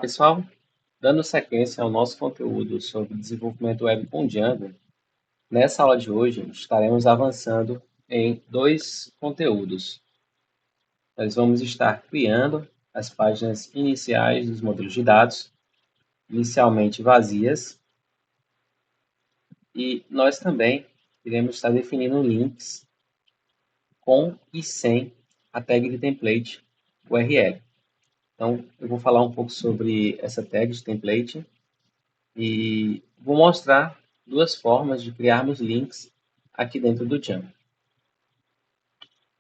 Pessoal, dando sequência ao nosso conteúdo sobre desenvolvimento web com Django, nessa aula de hoje estaremos avançando em dois conteúdos. Nós vamos estar criando as páginas iniciais dos modelos de dados, inicialmente vazias, e nós também iremos estar definindo links com e sem a tag de template URL. Então, eu vou falar um pouco sobre essa tag de template e vou mostrar duas formas de criarmos links aqui dentro do Django.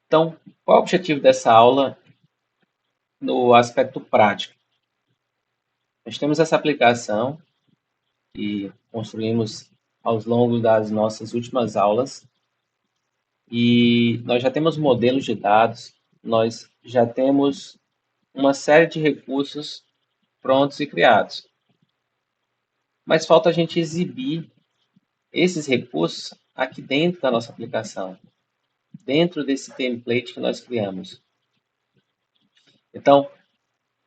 Então, qual é o objetivo dessa aula no aspecto prático? Nós temos essa aplicação que construímos ao longo das nossas últimas aulas e nós já temos modelos de dados, nós já temos uma série de recursos prontos e criados. Mas falta a gente exibir esses recursos aqui dentro da nossa aplicação, dentro desse template que nós criamos. Então,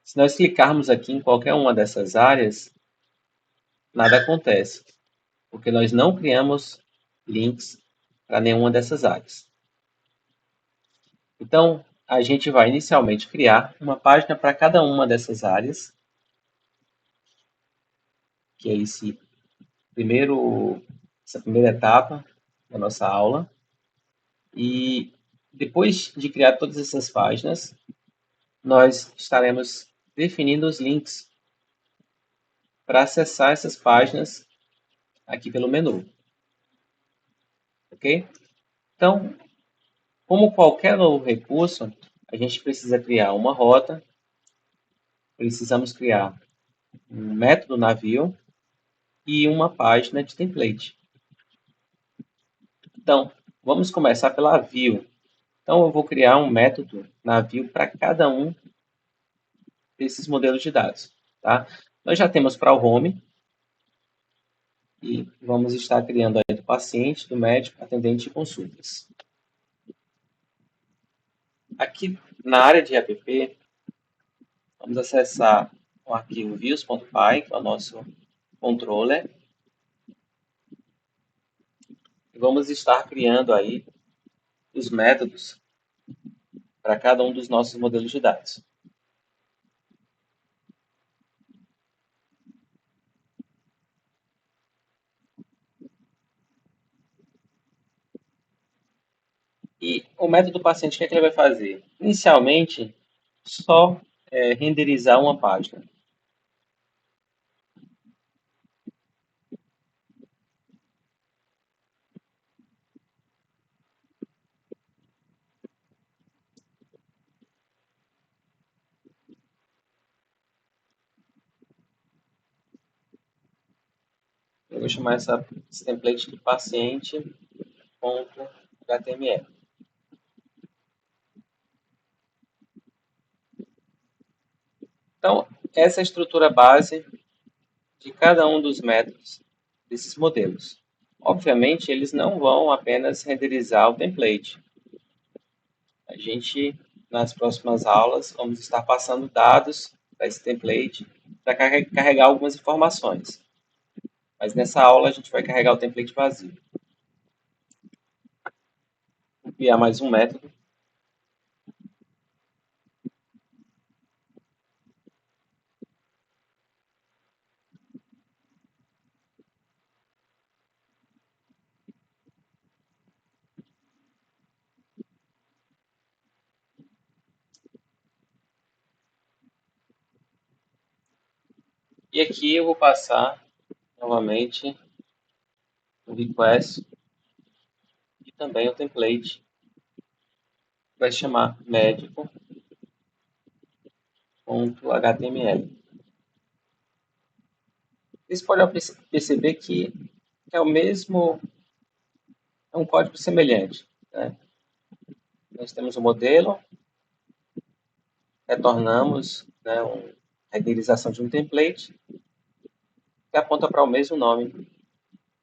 se nós clicarmos aqui em qualquer uma dessas áreas, nada acontece, porque nós não criamos links para nenhuma dessas áreas. Então, a gente vai inicialmente criar uma página para cada uma dessas áreas, que é essa primeira etapa da nossa aula. E depois de criar todas essas páginas, nós estaremos definindo os links para acessar essas páginas aqui pelo menu. Ok? Então, como qualquer novo recurso, a gente precisa criar uma rota, precisamos criar um método navio e uma página de template. Então, vamos começar pela view. Então, eu vou criar um método navio para cada um desses modelos de dados. Tá? Nós já temos para o home, e vamos estar criando aí do paciente, do médico, atendente e consultas. Aqui na área de app, vamos acessar o arquivo views.py, que é o nosso controller, e vamos estar criando aí os métodos para cada um dos nossos modelos de dados. E o método do paciente, o que é que ele vai fazer? Inicialmente, só renderizar uma página. Eu vou chamar esse template de paciente.html. Então, essa é a estrutura base de cada um dos métodos desses modelos. Obviamente, eles não vão apenas renderizar o template. A gente, nas próximas aulas, vamos estar passando dados para esse template para carregar algumas informações. Mas nessa aula a gente vai carregar o template vazio. Vou criar mais um método. E aqui eu vou passar novamente o request e também o template. Vai chamar médico.html. Vocês podem perceber que é o mesmo, é um código semelhante. Né? Nós temos o modelo, retornamos uma renderização de um template que aponta para o mesmo nome.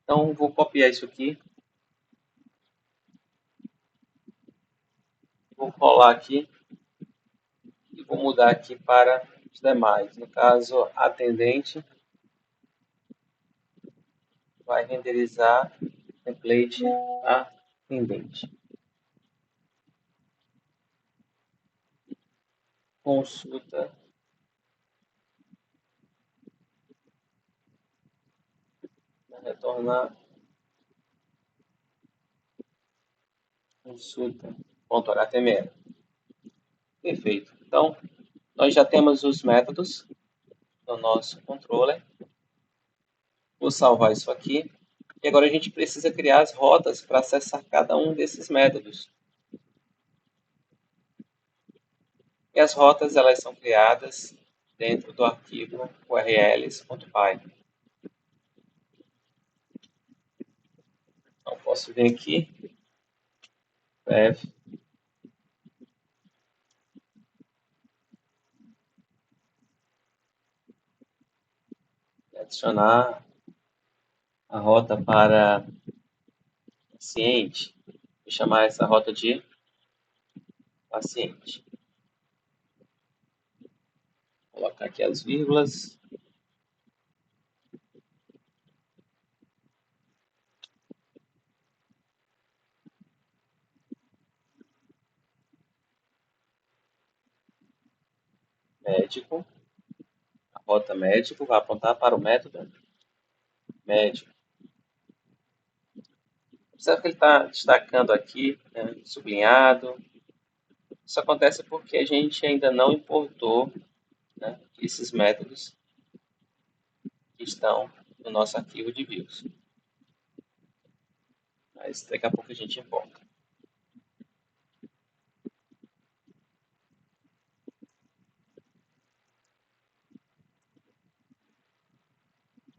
Então, vou copiar isso aqui, vou colar aqui e vou mudar aqui para os demais. No caso, atendente vai renderizar template atendente. Consulta vai retornar consulta.html. Perfeito. Então, nós já temos os métodos no nosso controller. Vou salvar isso aqui. E agora a gente precisa criar as rotas para acessar cada um desses métodos. E as rotas elas são criadas dentro do arquivo urls.py. Então, posso vir aqui, dev, adicionar a rota para paciente. Vou chamar essa rota de paciente. Vou colocar aqui as vírgulas. Médico. A rota médico vai apontar para o método médico. Observe que ele está destacando aqui, né, sublinhado. Isso acontece porque a gente ainda não importou, né, esses métodos que estão no nosso arquivo de views. Mas daqui a pouco a gente importa.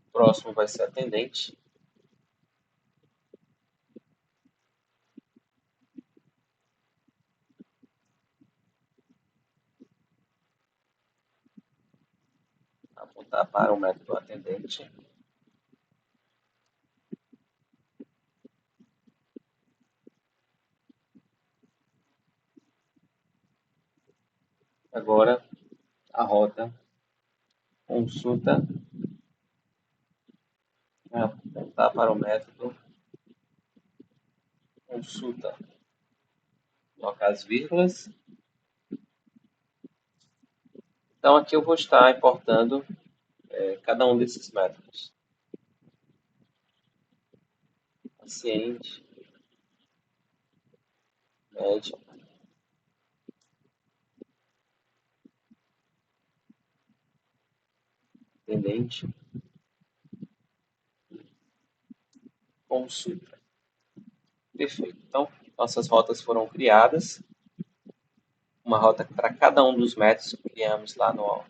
O próximo vai ser atendente. Apontar para o método atendente. Agora, a rota consulta vai apontar para o método consulta. Colocar as vírgulas. Então, aqui eu vou estar importando cada um desses métodos. Paciente, médico, atendente, consulta. Perfeito. Então, nossas rotas foram criadas. Uma rota para cada um dos métodos que criamos lá no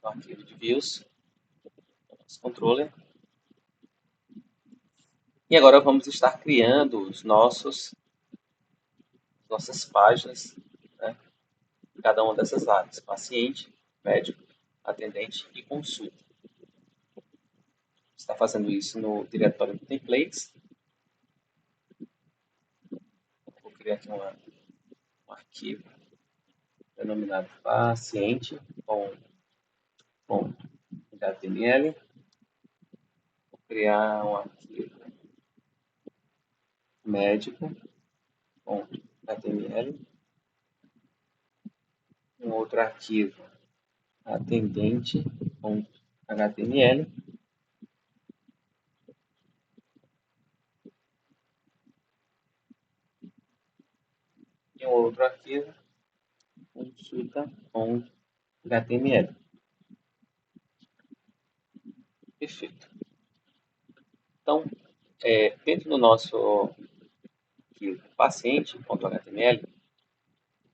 arquivo de views, no nosso controller. E agora vamos estar criando os nossas páginas, né? Cada uma dessas áreas: paciente, médico, atendente e consulta. Está fazendo isso no diretório de templates. Vou criar aqui um arquivo denominado paciente.html. Vou criar um arquivo médico.html. Um outro arquivo atendente.html. E um outro arquivo consulta.html. Perfeito. Então, dentro do nosso arquivo paciente.html, o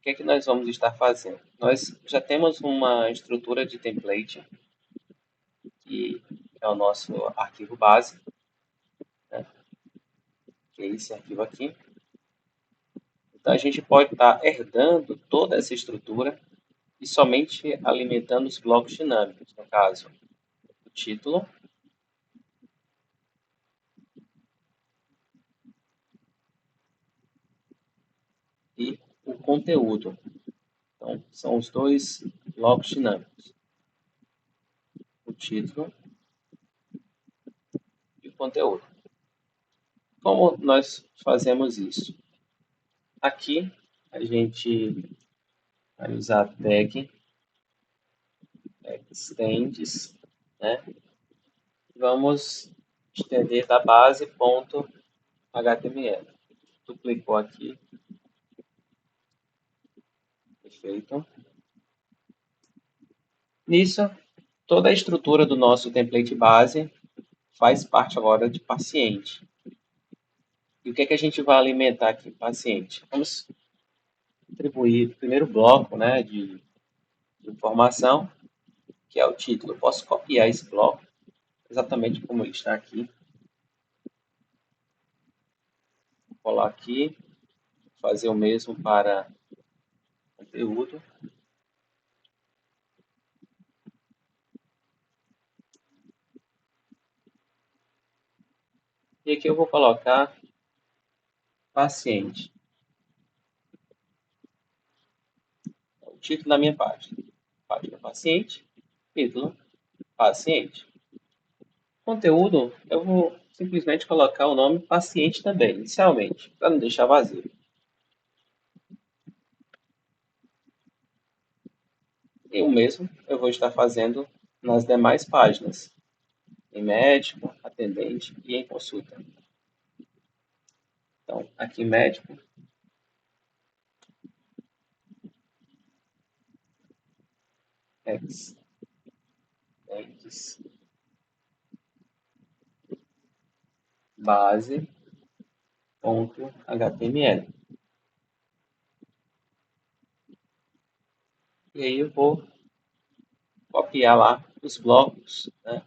que é que nós vamos estar fazendo? Nós já temos uma estrutura de template, que é o nosso arquivo base, né? Que é esse arquivo aqui. Então, a gente pode estar herdando toda essa estrutura e somente alimentando os blocos dinâmicos, no caso, o título e o conteúdo. Então, são os dois blocos dinâmicos. título e o conteúdo. Como nós fazemos isso? Aqui a gente vai usar a tag extends, né? Vamos estender da base.html. Duplicou aqui, perfeito. Nisso, toda a estrutura do nosso template base faz parte agora de paciente. E o que é que a gente vai alimentar aqui, paciente? Vamos atribuir o primeiro bloco, né, de informação, que é o título. Eu posso copiar esse bloco, exatamente como ele está aqui. Vou colar aqui, fazer o mesmo para conteúdo. E aqui eu vou colocar paciente. O título da minha página. Página paciente, título paciente. Conteúdo, eu vou simplesmente colocar o nome paciente também, inicialmente, para não deixar vazio. E o mesmo eu vou estar fazendo nas demais páginas, em médico, atendente e em consulta. Então, aqui médico, ex, entes, base.html. E aí eu vou copiar lá os blocos, né?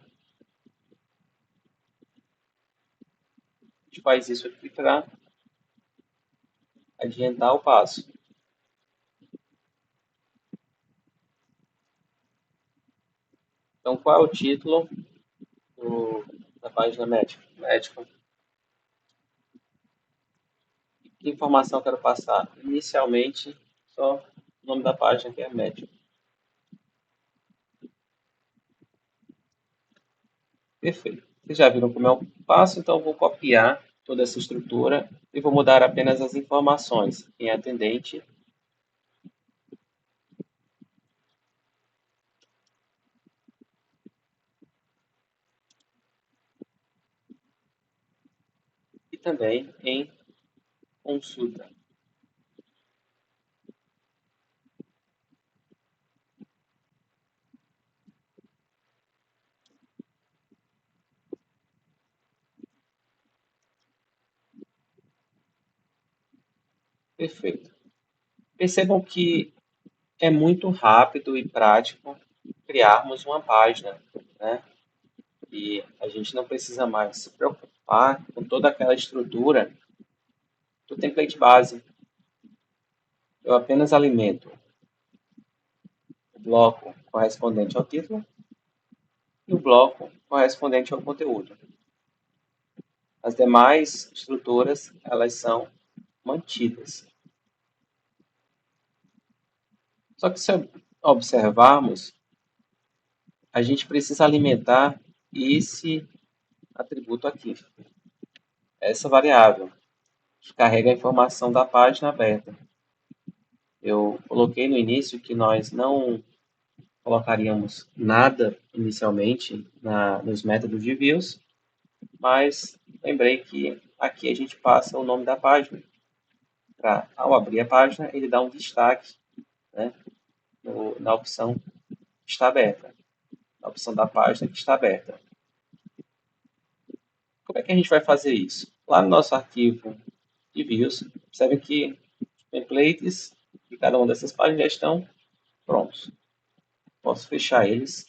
A gente faz isso aqui para adiantar o passo. Então, qual é o título da página médico? Médico. Que informação eu quero passar? Inicialmente, só o nome da página, que é médico. Perfeito. Vocês já viram como é o passo, então eu vou copiar toda essa estrutura e vou mudar apenas as informações. Quem é atendente, e também em consulta. Perfeito. Percebam que é muito rápido e prático criarmos uma página, né? E a gente não precisa mais se preocupar com toda aquela estrutura do template base. Eu apenas alimento o bloco correspondente ao título e o bloco correspondente ao conteúdo. As demais estruturas, elas são mantidas. Só que se observarmos, a gente precisa alimentar esse atributo aqui, essa variável, que carrega a informação da página aberta. Eu coloquei no início que nós não colocaríamos nada inicialmente nos métodos de views, mas lembrei que aqui a gente passa o nome da página. Ao abrir a página, ele dá um destaque, né, na opção que está aberta, na opção da página que está aberta. Como é que a gente vai fazer isso? Lá no nosso arquivo de views, percebe que os templates de cada uma dessas páginas já estão prontos. Posso fechar eles.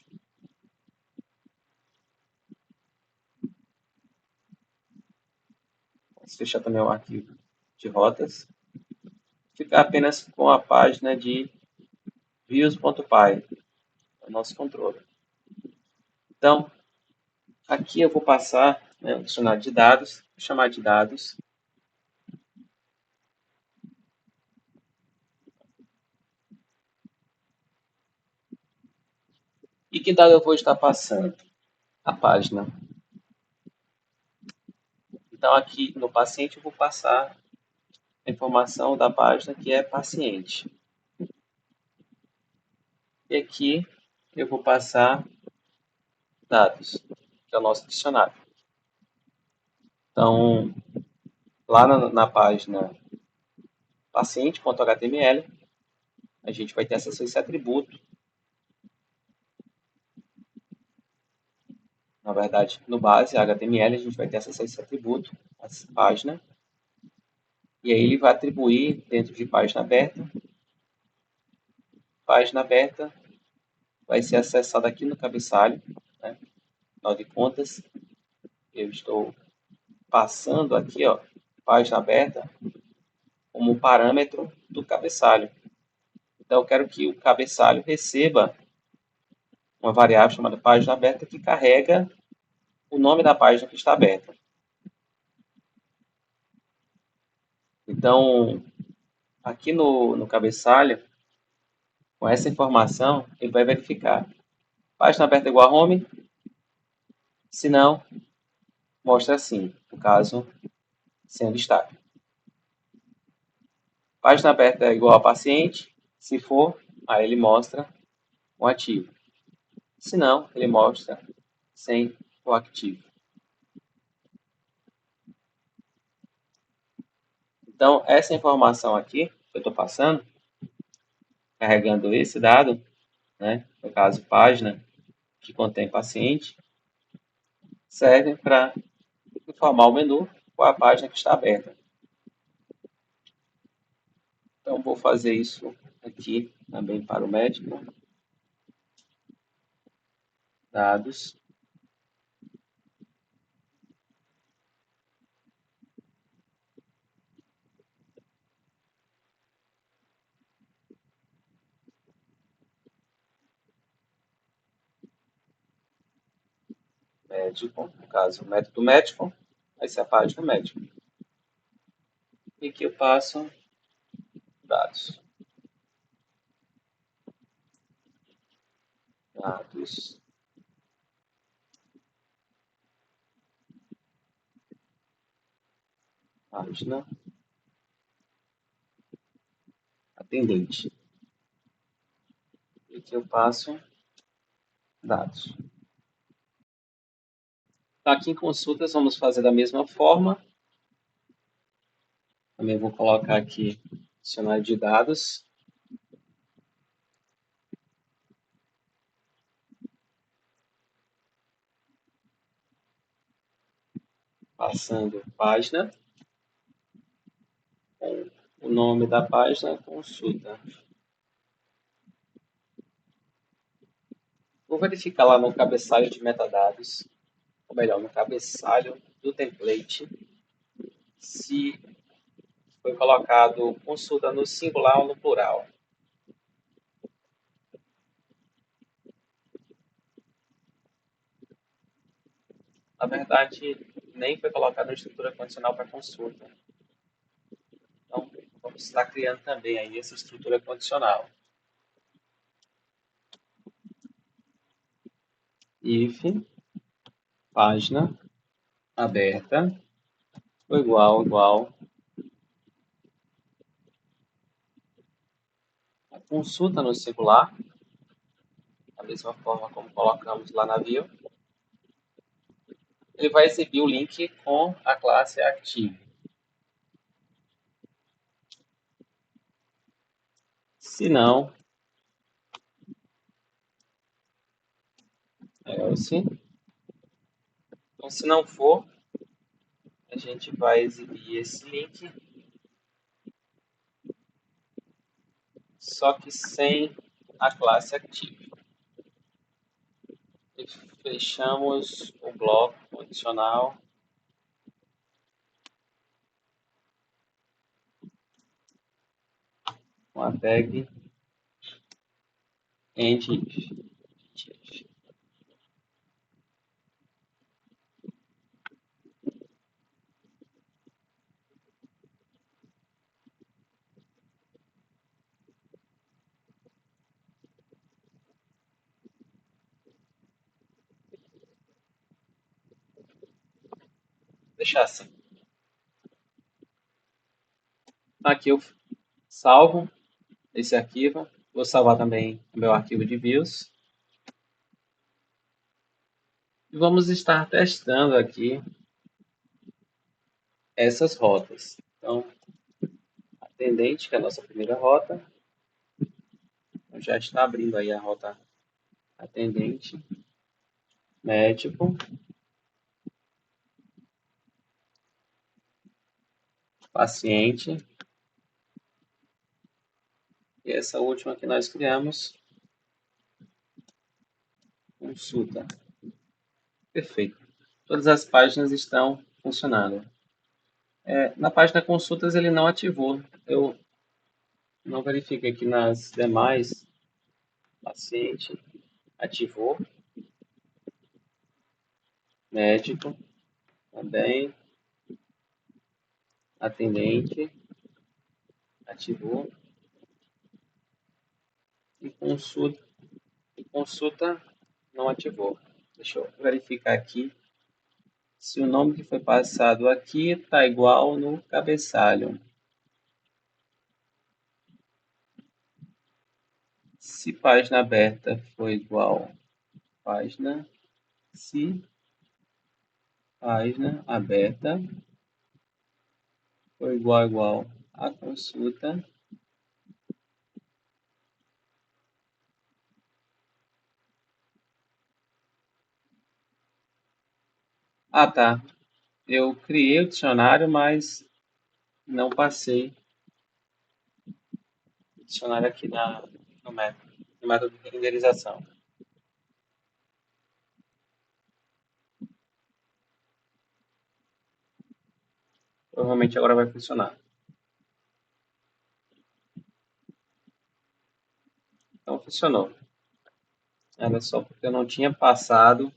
Posso fechar também o arquivo de rotas. Ficar apenas com a página de views.py, o nosso controle. Então, aqui eu vou passar, né, um dicionário de dados, vou chamar de dados. E que dado eu vou estar passando? A página. Então, aqui no paciente, eu vou passar a informação da página que é paciente. E aqui eu vou passar dados, que é o nosso dicionário. Então, lá na página paciente.html, a gente vai ter acesso a esse atributo. Na verdade, no base HTML, a gente vai ter acesso a esse atributo, essa página. E aí ele vai atribuir dentro de página aberta. Página aberta vai ser acessada aqui no cabeçalho, né? Afinal de contas, eu estou passando aqui, ó, página aberta, como parâmetro do cabeçalho. Então, eu quero que o cabeçalho receba uma variável chamada página aberta que carrega o nome da página que está aberta. Então, aqui no cabeçalho, com essa informação, ele vai verificar. Página aberta igual a home? Se não, mostra assim, no caso, sem destaque. Página aberta é igual a paciente? Se for, aí ele mostra o ativo. Se não, ele mostra sem o ativo. Então, essa informação aqui que eu estou passando, carregando esse dado, né, no caso, página que contém paciente, serve para informar o menu qual a página que está aberta. Então, vou fazer isso aqui também para o médico. Dados. Médico, no caso, o método médico, vai ser a página médico. E aqui eu passo dados. Dados. Página. Atendente. E aqui eu passo dados. Então, aqui em consultas, vamos fazer da mesma forma. Também vou colocar aqui dicionário de dados. Passando página. Com o nome da página, consulta. Vou verificar lá no cabeçalho de metadados, ou melhor, no cabeçalho do template, se foi colocado consulta no singular ou no plural. Na verdade, nem foi colocado uma estrutura condicional para consulta. Então, vamos estar criando também aí essa estrutura condicional. If página aberta igual a consulta no singular, da mesma forma como colocamos lá na view. Ele vai exibir o link com a classe active. Se não, else. Então, se não for, a gente vai exibir esse link, só que sem a classe active. E fechamos o bloco condicional com a tag endIf. deixar assim. Aqui eu salvo esse arquivo. Vou salvar também o meu arquivo de views. E vamos estar testando aqui essas rotas. Então, atendente, que é a nossa primeira rota. Então, já está abrindo aí a rota atendente, médico, paciente. E essa última que nós criamos, consulta. Perfeito. Todas as páginas estão funcionando. Na página consultas ele não ativou. Eu não verifiquei aqui nas demais. Paciente ativou. Médico também. Atendente ativou. E consulta não ativou. Deixa eu verificar aqui se o nome que foi passado aqui está igual no cabeçalho. Se página aberta foi igual página, se página aberta foi igual a consulta, tá. Eu criei o dicionário, mas não passei o dicionário aqui no método de renderização. Provavelmente agora vai funcionar. Então funcionou. Era só porque eu não tinha passado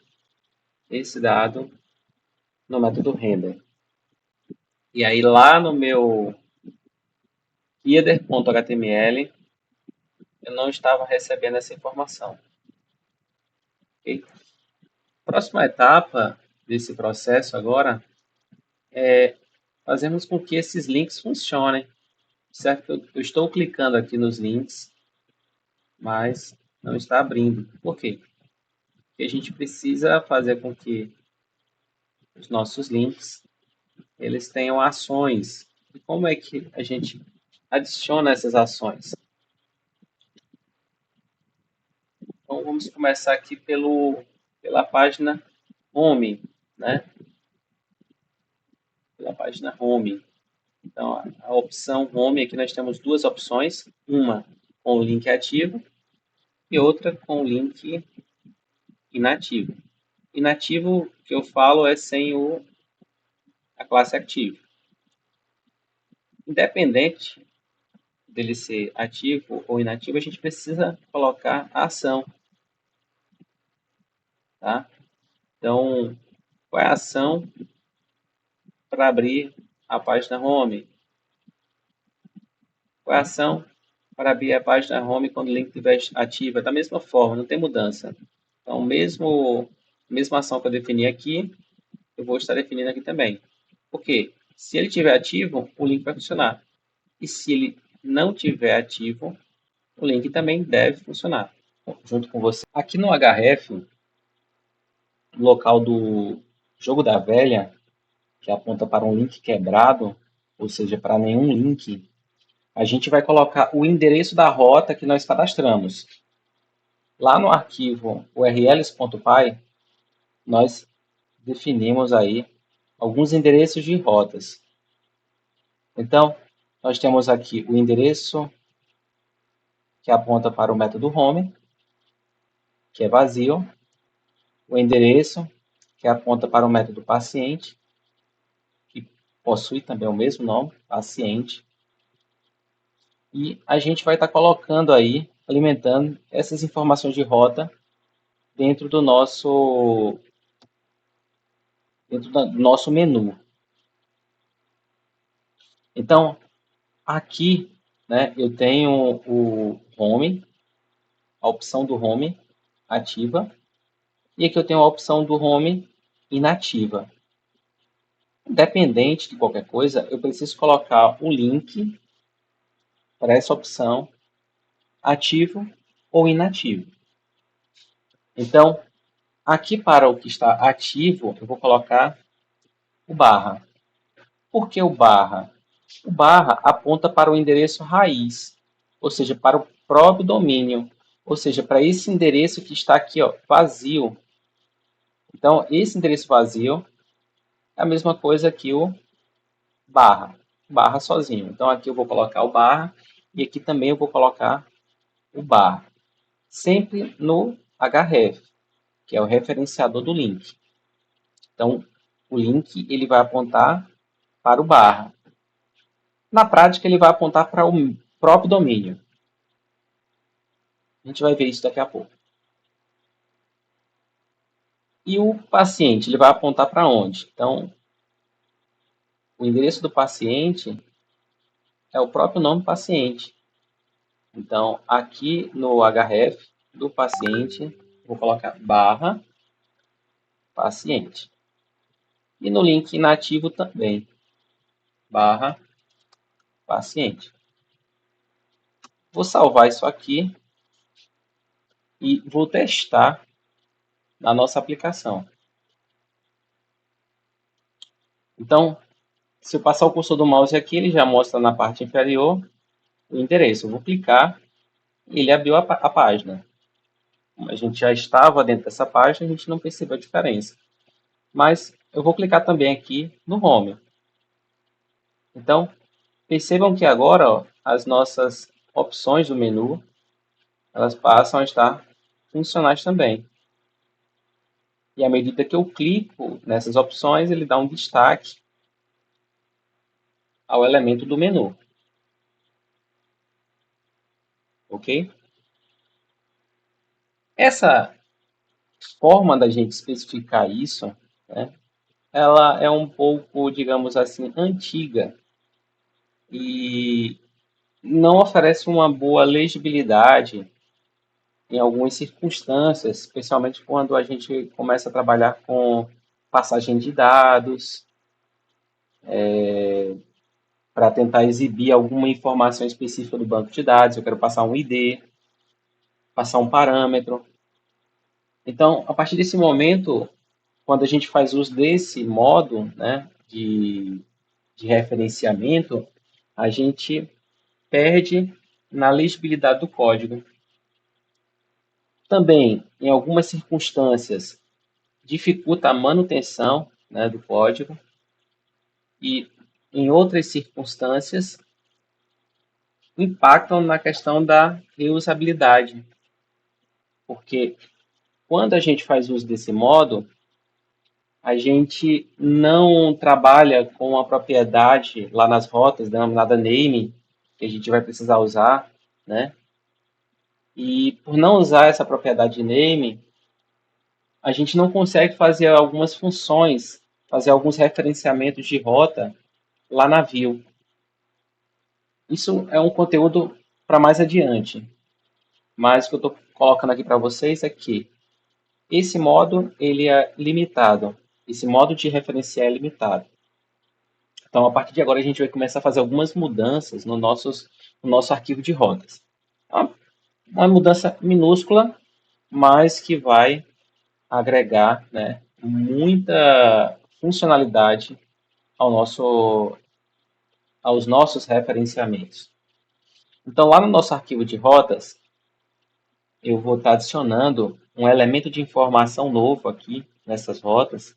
esse dado no método render. E aí lá no meu header.html eu não estava recebendo essa informação. Okay? Próxima etapa desse processo agora é fazermos com que esses links funcionem. Certo? Eu estou clicando aqui nos links, mas não está abrindo. Por quê? Porque a gente precisa fazer com que os nossos links eles tenham ações. E como é que a gente adiciona essas ações? Então vamos começar aqui pela página Home, né? Pela página Home. Então a opção Home aqui nós temos duas opções, uma com o link ativo e outra com o link inativo. Inativo que eu falo é sem a classe active. Independente dele ser ativo ou inativo, a gente precisa colocar a ação. Tá? Então, qual é a ação para abrir a página home? Qual é a ação para abrir a página home quando o link estiver ativo? Da mesma forma, não tem mudança. Então, mesma ação que eu defini aqui, eu vou estar definindo aqui também. Por quê? Se ele estiver ativo, o link vai funcionar. E se ele não estiver ativo, o link também deve funcionar junto com você. Aqui no href, no local do jogo da velha, que aponta para um link quebrado, ou seja, para nenhum link, a gente vai colocar o endereço da rota que nós cadastramos. Lá no arquivo urls.py, nós definimos aí alguns endereços de rotas. Então, nós temos aqui o endereço que aponta para o método home, que é vazio, o endereço que aponta para o método paciente, que possui também o mesmo nome, paciente, e a gente vai estar colocando aí, alimentando essas informações de rota dentro do nosso menu. Então, aqui, né, eu tenho o home, a opção do home ativa, e aqui eu tenho a opção do home inativa. Independente de qualquer coisa, eu preciso colocar o link para essa opção ativo ou inativo. Então, aqui para o que está ativo, eu vou colocar o barra. Por que o barra? O barra aponta para o endereço raiz, ou seja, para o próprio domínio, ou seja, para esse endereço que está aqui, ó, vazio. Então, esse endereço vazio é a mesma coisa que o barra sozinho. Então, aqui eu vou colocar o barra e aqui também eu vou colocar o barra, sempre no href, que é o referenciador do link. Então, o link ele vai apontar para o barra. Na prática, ele vai apontar para o próprio domínio. A gente vai ver isso daqui a pouco. E o paciente, ele vai apontar para onde? Então, o endereço do paciente é o próprio nome paciente. Então, aqui no href do paciente, vou colocar barra paciente. E no link inativo também, barra paciente. Vou salvar isso aqui e vou testar na nossa aplicação. Então, se eu passar o cursor do mouse aqui, ele já mostra na parte inferior o endereço. Eu vou clicar e ele abriu a página. Como a gente já estava dentro dessa página, a gente não percebeu a diferença. Mas eu vou clicar também aqui no Home. Então, percebam que agora ó, as nossas opções do menu elas passam a estar funcionais também. E à medida que eu clico nessas opções, ele dá um destaque ao elemento do menu. Ok? Essa forma da gente especificar isso, né, ela é um pouco, digamos assim, antiga e não oferece uma boa legibilidade em algumas circunstâncias, especialmente quando a gente começa a trabalhar com passagem de dados, para tentar exibir alguma informação específica do banco de dados, eu quero passar um ID, passar um parâmetro. Então, a partir desse momento, quando a gente faz uso desse modo, né, de referenciamento, a gente perde na legibilidade do código. Também, em algumas circunstâncias, dificulta a manutenção, né, do código e, em outras circunstâncias, impactam na questão da reusabilidade, porque quando a gente faz uso desse modo, a gente não trabalha com a propriedade lá nas rotas, denominada name, que a gente vai precisar usar, né? E por não usar essa propriedade name, a gente não consegue fazer algumas funções, fazer alguns referenciamentos de rota lá na view. Isso é um conteúdo para mais adiante, mas o que eu estou colocando aqui para vocês é que esse modo ele é limitado, esse modo de referenciar é limitado. Então, a partir de agora, a gente vai começar a fazer algumas mudanças no nosso arquivo de rotas. Uma mudança minúscula, mas que vai agregar, né, muita funcionalidade aos nossos referenciamentos. Então, lá no nosso arquivo de rotas, eu vou estar adicionando um elemento de informação novo aqui nessas rotas.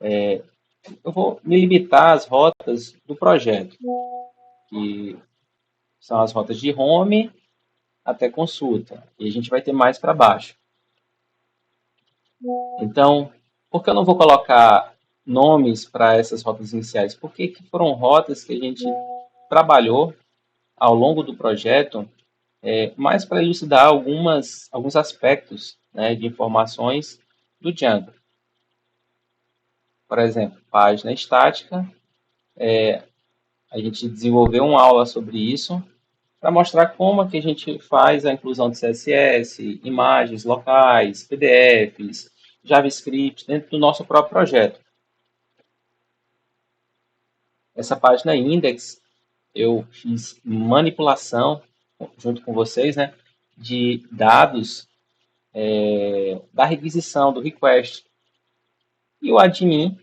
Eu vou me limitar às rotas do projeto, que são as rotas de home até consulta. E a gente vai ter mais para baixo. Então, por que eu não vou colocar nomes para essas rotas iniciais? Porque foram rotas que a gente trabalhou ao longo do projeto, mais para elucidar alguns aspectos, né, de informações do Django. Por exemplo, página estática, a gente desenvolveu uma aula sobre isso, para mostrar como é que a gente faz a inclusão de CSS, imagens locais, PDFs, JavaScript dentro do nosso próprio projeto. Essa página index, eu fiz manipulação, junto com vocês, né, de dados da requisição, do request. E o admin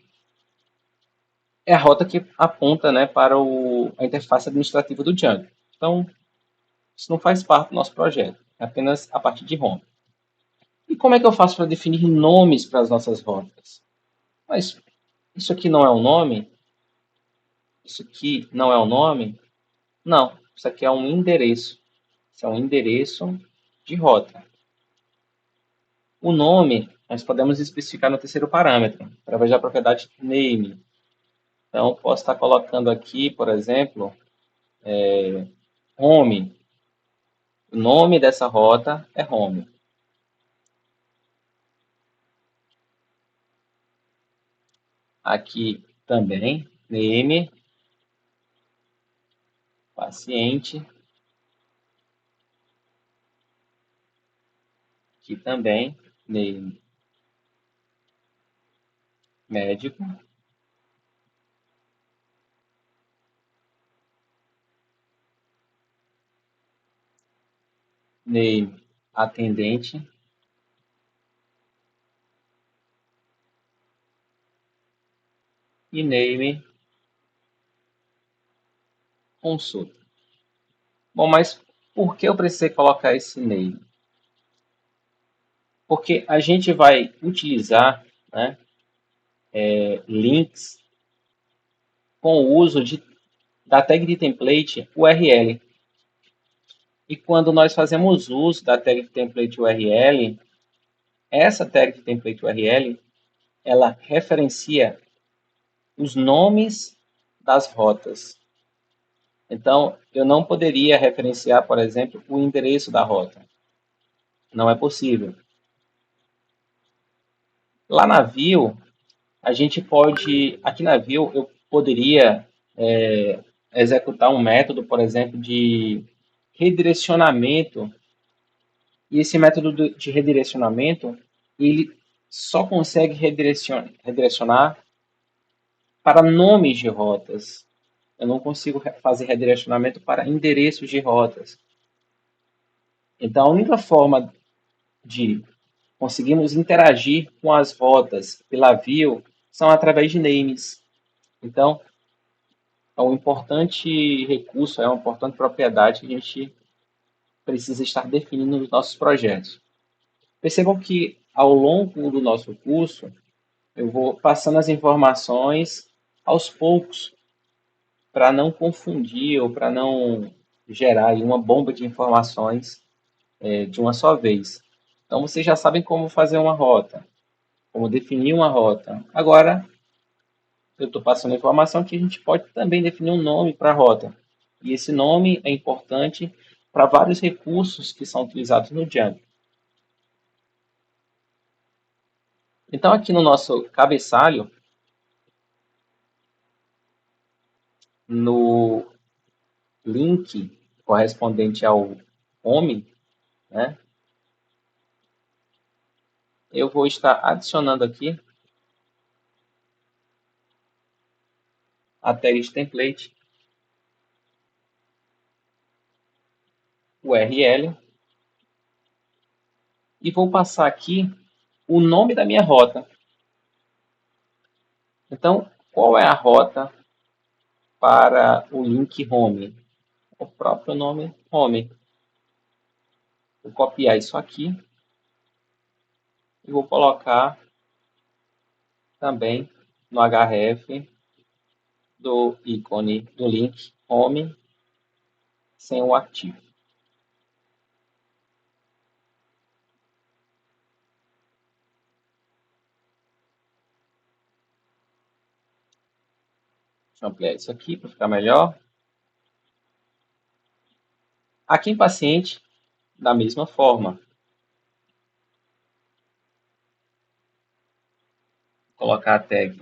é a rota que aponta, né, para a interface administrativa do Django. Então, isso não faz parte do nosso projeto, é apenas a parte de home. E como é que eu faço para definir nomes para as nossas rotas? Mas isso aqui não é um nome? Isso aqui não é um nome? Não, isso aqui é um endereço. Isso é um endereço de rota. O nome nós podemos especificar no terceiro parâmetro, através da propriedade name. Então, posso estar colocando aqui, por exemplo, home. O nome dessa rota é home. Aqui também, name, paciente. Aqui também, name, médico. Name, atendente. E name, consulta. Bom, mas por que eu precisei colocar esse name? Porque a gente vai utilizar, né, links com o uso da tag de template URL. E quando nós fazemos uso da tag de template URL, essa tag de template URL, ela referencia os nomes das rotas. Então, eu não poderia referenciar, por exemplo, o endereço da rota. Não é possível. Lá na Vue, a gente pode, aqui na Vue, eu poderia executar um método, por exemplo, de redirecionamento. E esse método de redirecionamento, ele só consegue redirecionar para nomes de rotas. Eu não consigo fazer redirecionamento para endereços de rotas. Então, a única forma de conseguirmos interagir com as rotas pela Vue são através de names. Então, é um importante recurso, é uma importante propriedade que a gente precisa estar definindo nos nossos projetos. Percebam que, ao longo do nosso curso, eu vou passando as informações aos poucos, para não confundir ou para não gerar aí uma bomba de informações de uma só vez. Então, vocês já sabem como fazer uma rota, como definir uma rota. Agora, eu estou passando a informação que a gente pode também definir um nome para a rota. E esse nome é importante para vários recursos que são utilizados no Django. Então, aqui no nosso cabeçalho, no link correspondente ao home, né, eu vou estar adicionando aqui a tag de template URL e vou passar aqui o nome da minha rota. Então, qual é a rota para o link home? O próprio nome home. Vou copiar isso aqui e vou colocar também no href do ícone do link home sem o ativo. Deixa eu ampliar isso aqui para ficar melhor. Aqui em paciente, da mesma forma. Vou colocar a tag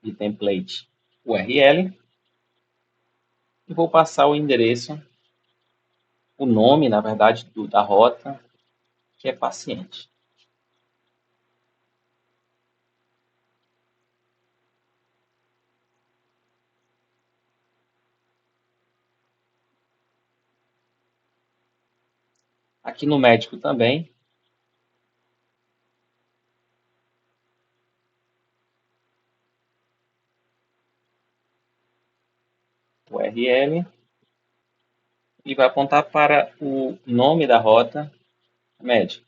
de template URL e vou passar o endereço, o nome, na verdade, da rota, que é paciente. Aqui no médico também, URL, e vai apontar para o nome da rota médica.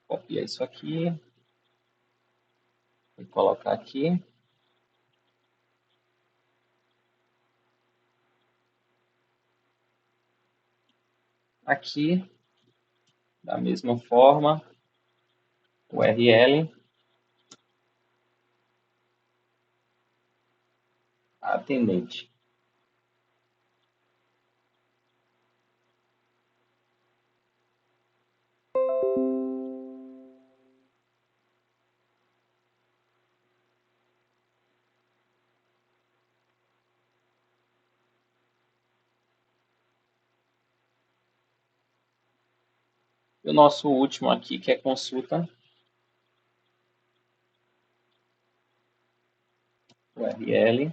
Copia isso aqui, vou colocar aqui. Aqui, da mesma forma, URL, atendente. E o nosso último aqui, que é consulta, URL,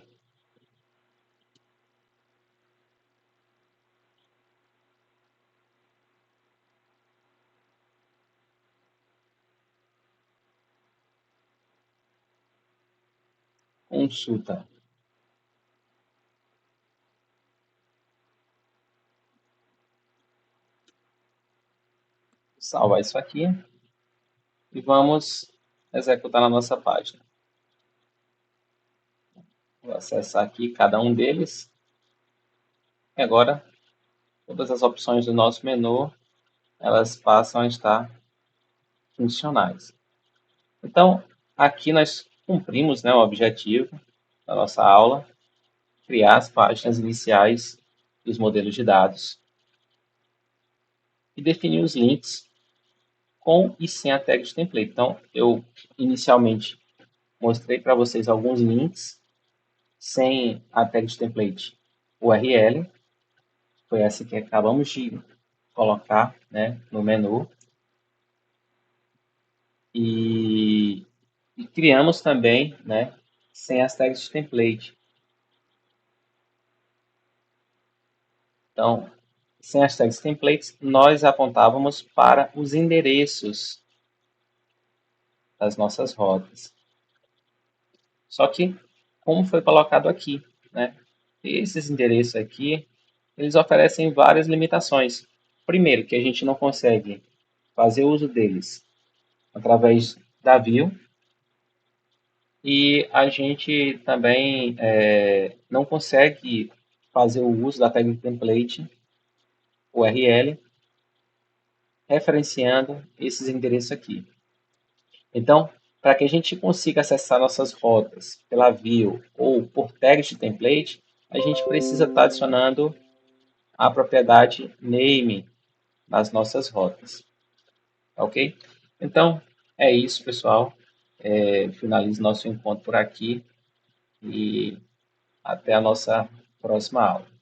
consulta. Salvar isso aqui e vamos executar na nossa página. Vou acessar aqui cada um deles. E agora, todas as opções do nosso menu, elas passam a estar funcionais. Então, aqui nós cumprimos, né, o objetivo da nossa aula, criar as páginas iniciais dos modelos de dados e definir os links com e sem a tag de template. Então, eu inicialmente mostrei para vocês alguns links sem a tag de template URL, foi essa que acabamos de colocar, né, no menu. E criamos também, né, sem as tags de template. Então, sem as tags templates, nós apontávamos para os endereços das nossas rotas. Só que, como foi colocado aqui, né, esses endereços aqui, eles oferecem várias limitações. Primeiro, que a gente não consegue fazer uso deles através da view, e a gente também não consegue fazer o uso da tag template URL referenciando esses endereços aqui. Então, para que a gente consiga acessar nossas rotas pela view ou por tags de template, a gente precisa estar adicionando a propriedade name nas nossas rotas. Ok? Então, é isso, pessoal. Finalizo nosso encontro por aqui e até a nossa próxima aula.